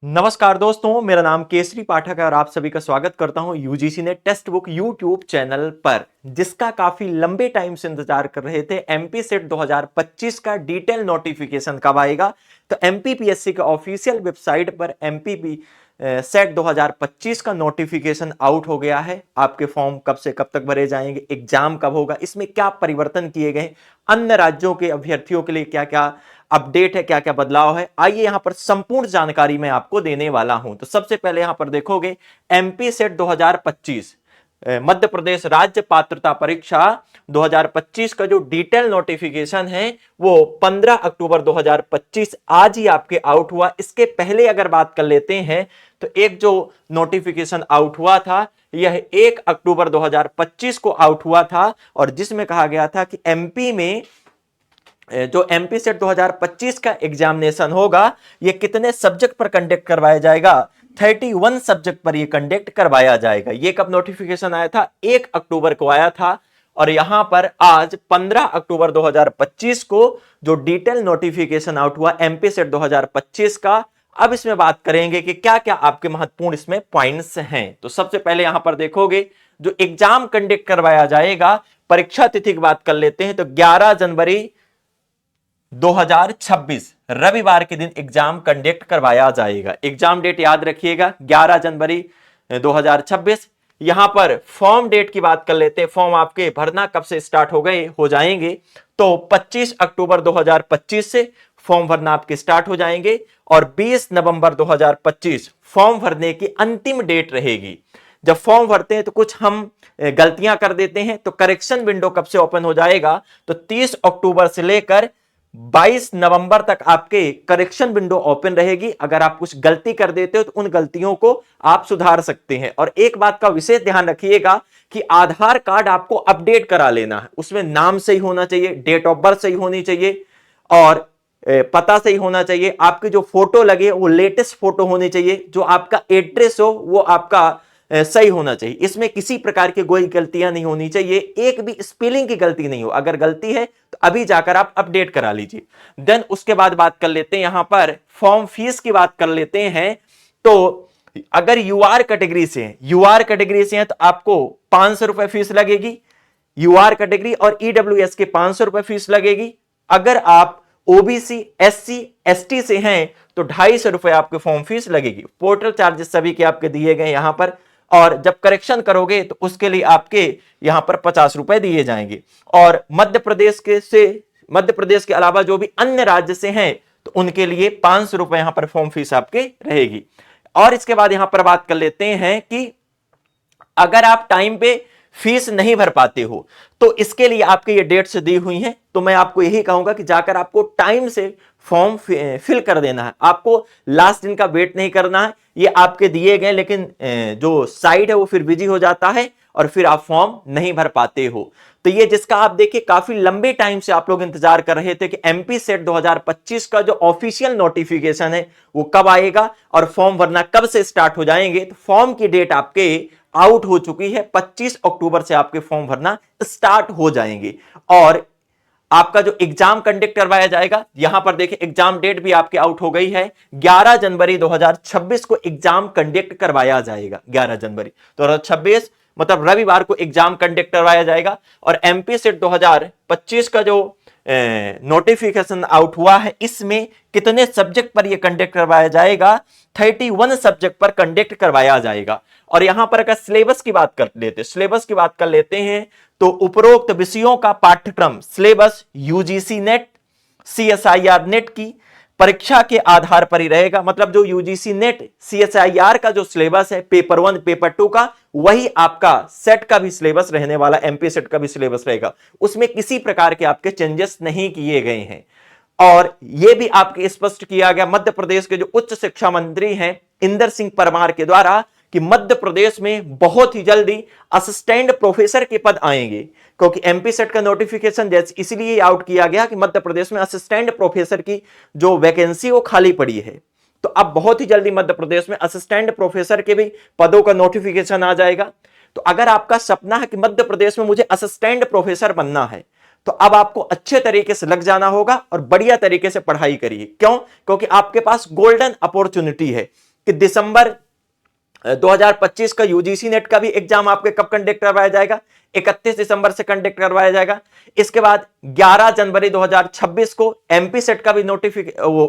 नमस्कार दोस्तों, मेरा नाम केसरी पाठक है और आप सभी का स्वागत करता हूं यूजीसी ने टेक्स्ट बुक यूट्यूब चैनल पर, जिसका काफी लंबे टाइम से इंतजार कर रहे थे। एमपी सेट 2025 का डिटेल नोटिफिकेशन कब आएगा? तो एमपीपीएससी के ऑफिशियल वेबसाइट पर एमपीपी सेट 2025 का नोटिफिकेशन आउट हो गया है। आपके फॉर्म कब से कब तक भरे जाएंगे, एग्जाम कब होगा, इसमें क्या परिवर्तन किए गए, अन्य राज्यों के अभ्यर्थियों के लिए क्या क्या अपडेट है, क्या क्या बदलाव है, आइए यहां पर संपूर्ण जानकारी मैं आपको देने वाला हूं। तो सबसे पहले यहां पर देखोगे एमपी सेट 2025 मध्य प्रदेश राज्य पात्रता परीक्षा 2025 का जो डिटेल नोटिफिकेशन है वो 15 अक्टूबर 2025 आज ही आपके आउट हुआ। इसके पहले अगर बात कर लेते हैं तो एक जो नोटिफिकेशन आउट हुआ था यह 1 अक्टूबर 2025 को आउट हुआ था और जिसमें कहा गया था कि एमपी में जो एमपी सेट 2025 का एग्जामिनेशन होगा ये कितने सब्जेक्ट पर कंडक्ट करवाया जाएगा? 31 सब्जेक्ट पर ये कंडक्ट करवाया जाएगा। ये कब नोटिफिकेशन आया था? 1 अक्टूबर को आया था और यहां पर आज 15 अक्टूबर 2025 को जो डिटेल नोटिफिकेशन आउट हुआ एमपी सेट 2025 का। अब इसमें बात करेंगे कि क्या क्या आपके महत्वपूर्ण इसमें पॉइंट्स हैं। तो सबसे पहले यहां पर देखोगे जो एग्जाम कंडक्ट करवाया जाएगा, परीक्षा तिथि की बात कर लेते हैं तो 11 जनवरी 2026 रविवार के दिन एग्जाम कंडक्ट करवाया जाएगा। एग्जाम डेट याद रखिएगा 11 जनवरी 2026। यहां पर फॉर्म डेट की बात कर लेते हैं। फॉर्म आपके भरना कब से स्टार्ट हो जाएंगे तो 25 अक्टूबर 2025 से फॉर्म भरना आपके स्टार्ट हो जाएंगे और 20 नवंबर 2025 फॉर्म भरने की अंतिम डेट रहेगी। जब फॉर्म भरते हैं तो कुछ हम गलतियां कर देते हैं, तो करेक्शन विंडो कब से ओपन हो जाएगा तो 30 अक्टूबर से लेकर 22 नवंबर तक आपके करेक्शन विंडो ओपन रहेगी। अगर आप कुछ गलती कर देते हो तो उन गलतियों को आप सुधार सकते हैं। और एक बात का विशेष ध्यान रखिएगा कि आधार कार्ड आपको अपडेट करा लेना है। उसमें नाम सही होना चाहिए, डेट ऑफ बर्थ सही होनी चाहिए और पता सही होना चाहिए। आपकी जो फोटो लगे वो लेटेस्ट फोटो होनी चाहिए। जो आपका एड्रेस हो वो आपका सही होना चाहिए। इसमें किसी प्रकार की कोई गलतियां नहीं होनी चाहिए, एक भी स्पेलिंग की गलती नहीं हो। अगर गलती है तो अभी जाकर आप अपडेट करा लीजिए। देन उसके बाद बात कर लेते हैं यहां पर फॉर्म फीस की बात कर लेते हैं। तो अगर यूआर कैटेगरी से हैं तो आपको 500 रुपए फीस लगेगी यूआर कैटेगरी और ईडब्ल्यूएस के 500 रुपए फीस लगेगी। अगर आप ओबीसी एससी एसटी से हैं तो 250 रुपए आपके फॉर्म फीस लगेगी। पोर्टल चार्जेस सभी के आपके दिए गए यहां पर, और जब करेक्शन करोगे तो उसके लिए आपके यहां पर 50 रुपए दिए जाएंगे। और मध्य प्रदेश के अलावा जो भी अन्य राज्य से हैं तो उनके लिए 500 रुपए यहां पर फॉर्म फीस आपके रहेगी। और इसके बाद यहां पर बात कर लेते हैं कि अगर आप टाइम पे फीस नहीं भर पाते हो तो इसके लिए आपके ये डेट्स दी हुई हैं। तो मैं आपको यही कहूंगा कि जाकर आपको टाइम से फॉर्म फिल कर देना है। आपको लास्ट दिन का वेट नहीं करना है। ये आपके दिए गए, लेकिन जो साइट है वो फिर बिजी हो जाता है और फिर आप फॉर्म नहीं भर पाते हो। तो ये जिसका आप देखिए काफी लंबे टाइम से आप लोग इंतजार कर रहे थे कि एमपी सेट 2025 का जो ऑफिशियल नोटिफिकेशन है वो कब आएगा और फॉर्म भरना कब से स्टार्ट हो जाएंगे। तो फॉर्म की डेट आपके आउट हो चुकी है। 25 अक्टूबर से आपके फॉर्म भरना स्टार्ट हो जाएंगे और आपका जो एग्जाम कंडक्ट करवाया जाएगा, यहां पर देखिए एग्जाम डेट भी आपके आउट हो गई है। 11 जनवरी 2026 को एग्जाम कंडक्ट करवाया जाएगा। 11 जनवरी 2026 मतलब रविवार को एग्जाम कंडक्ट करवाया जाएगा। और एमपी सेट 2025 का जो नोटिफिकेशन आउट हुआ है इसमें कितने सब्जेक्ट पर यह कंडक्ट करवाया जाएगा? 31 सब्जेक्ट पर कंडक्ट करवाया जाएगा। और यहां पर अगर सिलेबस की बात कर लेते हैं तो उपरोक्त विषयों का पाठ्यक्रम syllabus UGC net CSIR net की परीक्षा के आधार पर ही रहेगा। मतलब जो यूजीसी नेट सीएसआईआर का जो सिलेबस है पेपर 1 पेपर 2 का, वही आपका सेट का भी सिलेबस रहने वाला, एमपी सेट का भी सिलेबस रहेगा। उसमें किसी प्रकार के आपके चेंजेस नहीं किए गए हैं। और यह भी आपके स्पष्ट किया गया मध्य प्रदेश के जो उच्च शिक्षा मंत्री हैं इंदर सिंह परमार के द्वारा कि मध्य प्रदेश में बहुत ही जल्दी असिस्टेंट प्रोफेसर के पद आएंगे। क्योंकि एमपी सेट का नोटिफिकेशन जैसे इसलिए आउट किया गया कि मध्य प्रदेश में असिस्टेंट प्रोफेसर की जो वैकेंसी वो खाली पड़ी है। तो अब बहुत ही जल्दी मध्य प्रदेश में असिस्टेंट प्रोफेसर के भी पदों का नोटिफिकेशन आ जाएगा। तो अगर आपका सपना है कि मध्य प्रदेश में मुझे असिस्टेंट प्रोफेसर बनना है तो अब आपको अच्छे तरीके से लग जाना होगा और बढ़िया तरीके से पढ़ाई करिए। क्यों? क्योंकि आपके पास गोल्डन अपॉर्चुनिटी है। कि दिसंबर 2025 का यूजीसी नेट का भी एग्जाम आपके कब कंडक्ट करवाया जाएगा? 31 दिसंबर से कंडक्ट करवाया जाएगा। इसके बाद 11 जनवरी 2026 को एमपी सेट का भी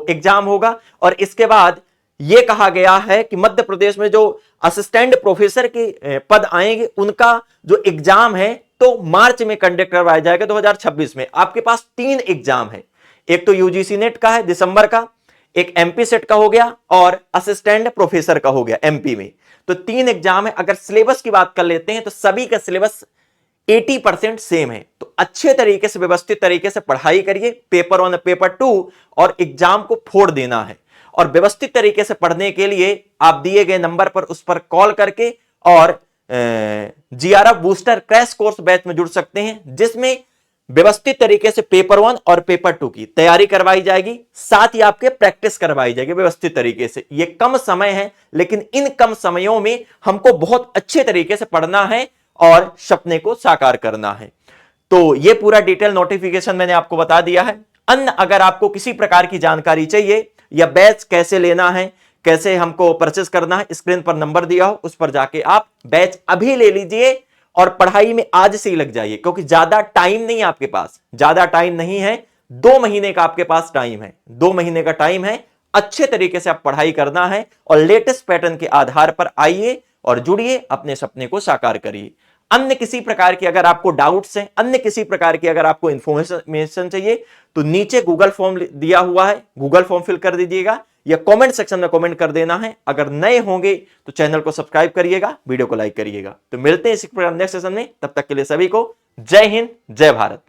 एग्जाम होगा। और इसके बाद यह कहा गया है कि मध्य प्रदेश में जो असिस्टेंट प्रोफेसर के पद आएंगे उनका जो एग्जाम है तो मार्च में कंडक्ट करवाया जाएगा 2026 में। आपके पास 3 एग्जाम है, एक तो यूजीसी नेट का है दिसंबर का, एक एमपी सेट का हो गया और असिस्टेंट प्रोफेसर का हो गया एमपी में। तो 3 एग्जाम है। अगर सिलेबस की बात कर लेते हैं तो सभी का सिलेबस 80% सेम है। तो अच्छे तरीके से व्यवस्थित तरीके से पढ़ाई करिए, पेपर 1 पेपर 2 और एग्जाम को फोड़ देना है। और व्यवस्थित तरीके से पढ़ने के लिए आप दिए गए नंबर पर उस पर कॉल करके और GRF booster crash course batch में जुड़ सकते हैं, जिसमें व्यवस्थित तरीके से पेपर 1 और पेपर 2 की तैयारी करवाई जाएगी, साथ ही आपके प्रैक्टिस करवाई जाएगी व्यवस्थित तरीके से। ये कम समय है, लेकिन इन कम समयों में हमको बहुत अच्छे तरीके से पढ़ना है और सपने को साकार करना है। तो ये पूरा डिटेल नोटिफिकेशन मैंने आपको बता दिया है। अन्य अगर आपको किसी प्रकार की जानकारी चाहिए या बैच कैसे लेना है, कैसे हमको परचेस करना है, स्क्रीन पर नंबर दिया हो उस पर जाके आप बैच अभी ले लीजिए और पढ़ाई में आज से ही लग जाइए, क्योंकि ज्यादा टाइम नहीं है आपके पास, ज्यादा टाइम नहीं है, 2 महीने का आपके पास टाइम है, 2 महीने का टाइम है। अच्छे तरीके से आप पढ़ाई करना है और लेटेस्ट पैटर्न के आधार पर आइए और जुड़िए, अपने सपने को साकार करिए। अन्य किसी प्रकार की अगर आपको डाउट्स हैं, अन्य किसी प्रकार की अगर आपको इंफॉर्मेशन चाहिए तो नीचे गूगल फॉर्म दिया हुआ है, गूगल फॉर्म फिल कर दीजिएगा या कमेंट सेक्शन में कमेंट कर देना है। अगर नए होंगे तो चैनल को सब्सक्राइब करिएगा, वीडियो को लाइक करिएगा। तो मिलते हैं इसी प्रकार नेक्स्ट सेशन में, तब तक के लिए सभी को जय हिंद, जय भारत।